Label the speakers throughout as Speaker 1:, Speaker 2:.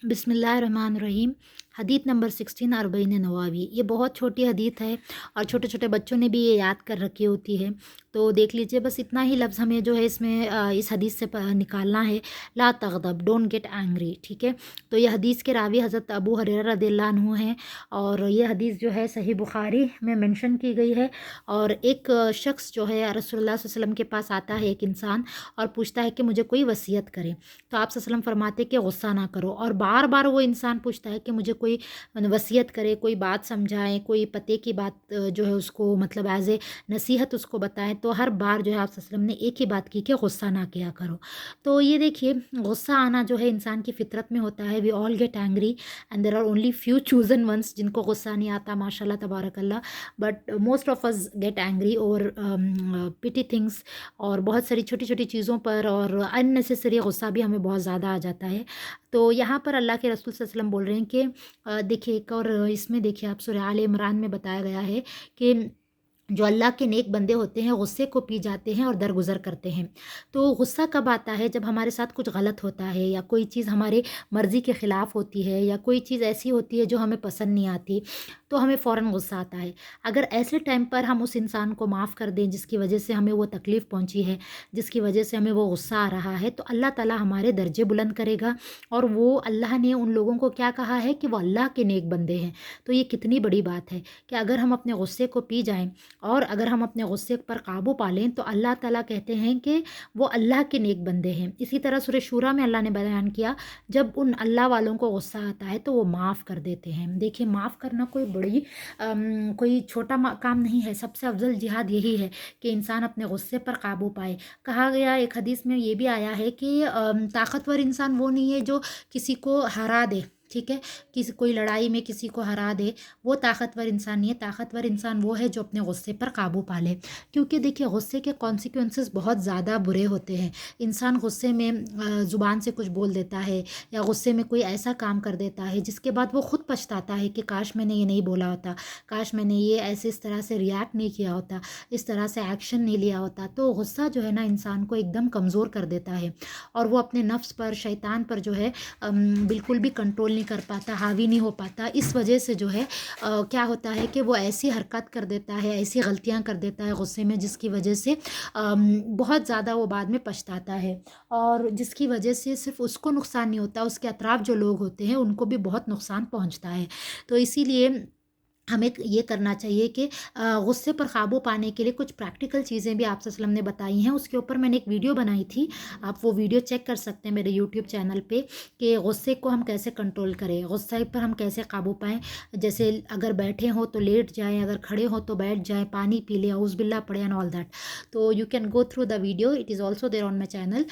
Speaker 1: बिस्मिल्लाहिर्रहमानिर्रहीम। हदीत नंबर 16 अर्बईन नवावी। ये बहुत छोटी हदीत है और छोटे छोटे बच्चों ने भी ये याद कर रखी होती है, तो देख लीजिए। बस इतना ही लफ्ज़ हमें जो है इसमें इस हदीस से निकालना है। ला तगदब, डोंट गेट एंग्री, ठीक है। तो ये हदीस के रावी हज़रत अबू हुरैरा रज़ियल्लाहु अन्हु हैं और ये हदीस जो है सही बुखारी में मेंशन की गई है। और एक शख्स जो है रसूलुल्लाह सल्लल्लाहु अलैहि वसल्लम के पास आता है, एक इंसान, और पूछता है कि मुझे कोई वसीयत करे। तो आप सल्लल्लाहु अलैहि वसल्लम फरमाते कि गुस्सा ना करो। और बार बार वो इंसान पूछता है कि मुझे कोई वसीयत करे, कोई बात समझाएं, कोई पते की बात जो है उसको मतलब एज ए नसीहत उसको बताएं। तो हर बार जो है आप सल्लल्लाहु अलैहि वसल्लम ने एक ही बात की कि गुस्सा ना किया करो। तो ये देखिए, गुस्सा आना जो है इंसान की फितरत में होता है। We all get angry and there are only few chosen ones जिनको गुस्सा नहीं आता, माशाल्लाह तबारकल्ला। But most of us get angry over petty things, और बहुत सारी छोटी छोटी चीज़ों पर, और अननेसेसरी गुस्सा भी हमें बहुत ज़्यादा आ जाता है। तो यहाँ पर अल्लाह के रसूल सल्लल्लाहु अलैहि वसल्लम बोल रहे हैं कि देखिए, एक और इसमें देखिए आप सूरह आल इमरान में बताया गया है कि जो अल्लाह के नेक बंदे होते हैं गुस्से को पी जाते हैं और दरगुजर करते हैं। तो गुस्सा कब आता है? जब हमारे साथ कुछ गलत होता है, या कोई चीज़ हमारे मर्ज़ी के ख़िलाफ़ होती है, या कोई चीज़ ऐसी होती है जो हमें पसंद नहीं आती, तो हमें फ़ौरन गुस्सा आता है। अगर ऐसे टाइम पर हम उस इंसान को माफ़ कर दें जिसकी वजह से हमें वो तकलीफ़ पहुंची है, जिसकी वजह से हमें वो गुस्सा आ रहा है, तो अल्लाह ताला हमारे दर्जे बुलंद करेगा। और वो अल्लाह ने उन लोगों को क्या कहा है कि वो अल्लाह के नेक बंदे हैं। तो ये कितनी बड़ी बात है कि अगर हम अपने गुस्से को पी जाएं और अगर हम अपने गुस्से पर काबू पा लें, तो अल्लाह ताला कहते हैं कि वो अल्लाह के नेक बंदे हैं। इसी तरह सूरह शूरा में अल्लाह ने बयान किया, जब उन अल्लाह वालों को गुस्सा आता है तो वो माफ़ कर देते हैं। देखिए, माफ़ करना कोई बड़ी कोई छोटा काम नहीं है। सबसे अफजल जिहाद यही है कि इंसान अपने गुस्से पर काबू पाए। कहा गया एक हदीस में ये भी आया है कि ताकतवर इंसान वो नहीं है जो किसी को हरा दे, ठीक है, किसी कोई लड़ाई में किसी को हरा दे, वो ताकतवर इंसान नहीं है। ताकतवर इंसान वो है जो अपने गुस्से पर काबू पा ले। क्योंकि देखिए, गुस्से के कॉन्सिक्वेंसेस बहुत ज़्यादा बुरे होते हैं। इंसान गुस्से में ज़ुबान से कुछ बोल देता है, या गुस्से में कोई ऐसा काम कर देता है जिसके बाद वो खुद पछताता है कि काश मैंने ये नहीं बोला होता, काश मैंने ये ऐसे इस तरह से रिएक्ट नहीं किया होता, इस तरह से एक्शन नहीं लिया होता। तो गुस्सा जो है ना इंसान को एकदम कमज़ोर कर देता है, और वो अपने नफ्स पर, शैतान पर जो है बिल्कुल भी कंट्रोल नहीं कर पाता, हावी नहीं हो पाता। इस वजह से जो है क्या होता है कि वो ऐसी हरकत कर देता है, ऐसी गलतियां कर देता है गुस्से में, जिसकी वजह से बहुत ज़्यादा वो बाद में पछताता है। और जिसकी वजह से सिर्फ उसको नुकसान नहीं होता, उसके अतराफ जो लोग होते हैं उनको भी बहुत नुकसान पहुंचता है। तो इसीलिए हमें ये करना चाहिए कि गुस्से पर काबू पाने के लिए कुछ प्रैक्टिकल चीज़ें भी आप सल्लल्लाहु अलैहि वसल्लम ने बताई हैं। उसके ऊपर मैंने एक वीडियो बनाई थी, आप वो वीडियो चेक कर सकते हैं मेरे यूट्यूब चैनल पे, कि गुस्से को हम कैसे कंट्रोल करें, गुस्से पर हम कैसे काबू पाएँ। जैसे अगर बैठे हो तो लेट जाएँ, अगर खड़े हो तो बैठ जाएँ, पानी पी लें, औज़ बिल्लाह पढ़ें एंड ऑल दैट। तो you can go through the video, it is also there on my channel.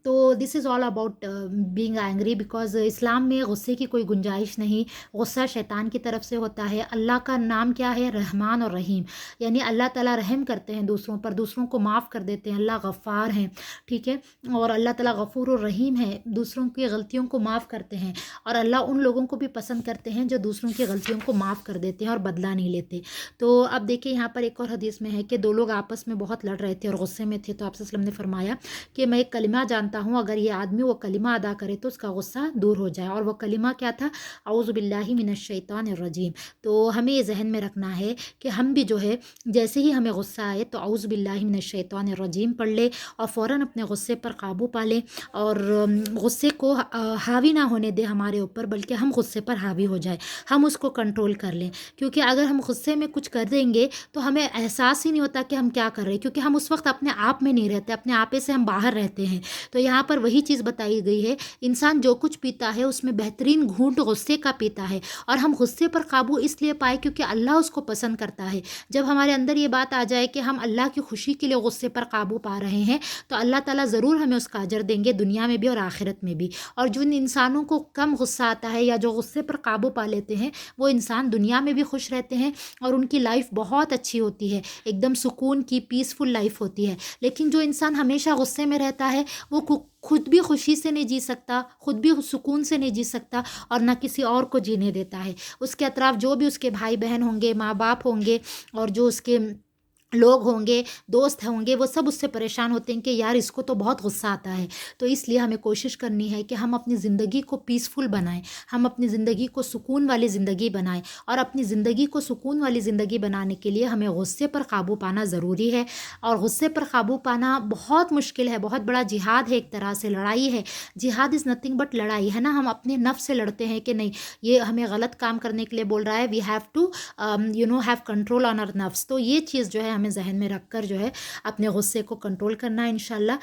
Speaker 1: तो this is all about being angry, because इस्लाम में गुस्से की कोई गुंजाइश नहीं। गुस्सा शैतान की तरफ से होता है। अल्लाह का नाम क्या है? रहमान और रहीम, यानी अल्लाह ताला रहम करते हैं दूसरों पर, दूसरों को माफ़ कर देते हैं। अल्लाह गफ़ार हैं, ठीक है, और अल्लाह ताला गफ़ूर और रहीम है, दूसरों की गलतियों को माफ़ करते हैं। और अल्लाह उन लोगों को भी पसंद करते हैं जो दूसरों की गलतियों को माफ़ कर देते हैं और बदला नहीं लेते। तो अब देखिए, यहाँ पर एक और हदीस में है कि दो लोग आपस में बहुत लड़ रहे थे और गुस्से में थे, तो आप सल्लल्लाहु अलैहि वसल्लम ने फरमाया कि मैं एक कलिमा जानता हूँ, अगर ये आदमी वो कलिमा अदा करे तो उसका गुस्सा दूर हो जाए। और वो कलिमा क्या था? औज़ु बिल्लाहि मिनश शैतानिर रजीम। तो हमें ये जहन में रखना है कि हम भी जो है, जैसे ही हमें गुस्सा आए तो औज़ु बिल्लाहि मिनश शैतानिर रजीम पढ़ ले और फ़ौरन अपने गुस्से पर काबू पा ले, और गुस्से को हावी ना होने दे हमारे ऊपर, बल्कि हम गुस्से पर हावी हो जाए, हम उसको कंट्रोल कर लें। क्योंकि अगर हम गुस्से में कुछ कर देंगे तो हमें एहसास ही नहीं होता कि हम क्या कर रहे हैं, क्योंकि हम उस वक्त अपने आप में नहीं रहते, अपने आपे से हम बाहर रहते हैं। तो यहाँ पर वही चीज़ बताई गई है, इंसान जो कुछ पीता है उसमें बेहतरीन घूंट गुस्से का पीता है। और हम गुस्से पर काबू इसलिए पाए क्योंकि अल्लाह उसको पसंद करता है। जब हमारे अंदर ये बात आ जाए कि हम अल्लाह की खुशी के लिए गुस्से पर काबू पा रहे हैं, तो अल्लाह ताला ज़रूर हमें उसका अजर देंगे, दुनिया में भी और आखिरत में भी। और जिन इंसानों को कम गुस्सा आता है या जो गुस्से पर काबू पा लेते हैं, वो इंसान दुनिया में भी खुश रहते हैं और उनकी लाइफ बहुत अच्छी होती है, एकदम सुकून की पीसफुल लाइफ होती है। लेकिन जो इंसान हमेशा गुस्से में रहता है, वो खुद भी खुशी से नहीं जी सकता, खुद भी सुकून से नहीं जी सकता, और ना किसी और को जीने देता है। उसके अतराफ जो भी उसके भाई बहन होंगे, माँ बाप होंगे, और जो उसके लोग होंगे, दोस्त होंगे, वो सब उससे परेशान होते हैं कि यार इसको तो बहुत गुस्सा आता है। तो इसलिए हमें कोशिश करनी है कि हम अपनी ज़िंदगी को पीसफुल बनाएँ, हम अपनी ज़िंदगी को सुकून वाली ज़िंदगी बनाएँ, और अपनी ज़िंदगी को सुकून वाली ज़िंदगी बनाने के लिए हमें गुस्से पर काबू पाना ज़रूरी है। और गुस्से पर काबू पाना बहुत मुश्किल है, बहुत बड़ा जिहाद है, एक तरह से लड़ाई है। जिहाद इज़ नथिंग बट लड़ाई, है ना? हम अपने नफ़्स से लड़ते हैं कि नहीं, ये हमें गलत काम करने के लिए बोल रहा है, we have to have control on our नफ्स। तो ये चीज़ जो है हमें जहन में रख कर जो है अपने गुस्से को कंट्रोल करना है इंशाल्लाह,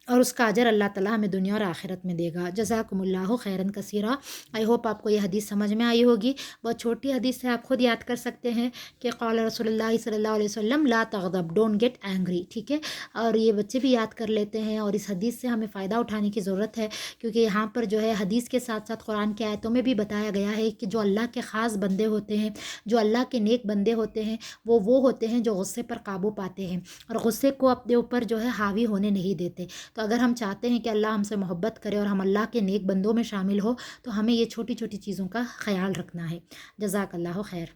Speaker 1: और उसका अजर अल्लाह ताला हमें दुनिया और आखिरत में देगा। जज़ाकुमुल्लाहु खैरन कसीरा। आई होप आपको ये हदीस समझ में आई होगी। बहुत छोटी हदीस है, आप खुद याद कर सकते हैं कि क़ाल रसूलुल्लाह सल्लल्लाहु अलैहि वसल्लम ला तग़ज़ब, डोंट गेट एंग्री, ठीक है। और ये बच्चे भी याद कर लेते हैं, और इस हदीस से हमें फ़ायदा उठाने की ज़रूरत है, क्योंकि यहाँ पर जो है हदीस के साथ साथ कुरान की आयतों में भी बताया गया है कि जो अल्लाह के ख़ास बंदे होते हैं, जो अल्लाह के नेक बंदे होते हैं, वो होते हैं जो गुस्से पर काबू पाते हैं और गुस्से को अपने ऊपर जो है हावी होने नहीं देते। तो अगर हम चाहते हैं कि अल्लाह हमसे मोहब्बत करे और हम अल्लाह के नेक बंदों में शामिल हो, तो हमें ये छोटी छोटी चीज़ों का ख्याल रखना है। जज़ाकल्लाहु खैर।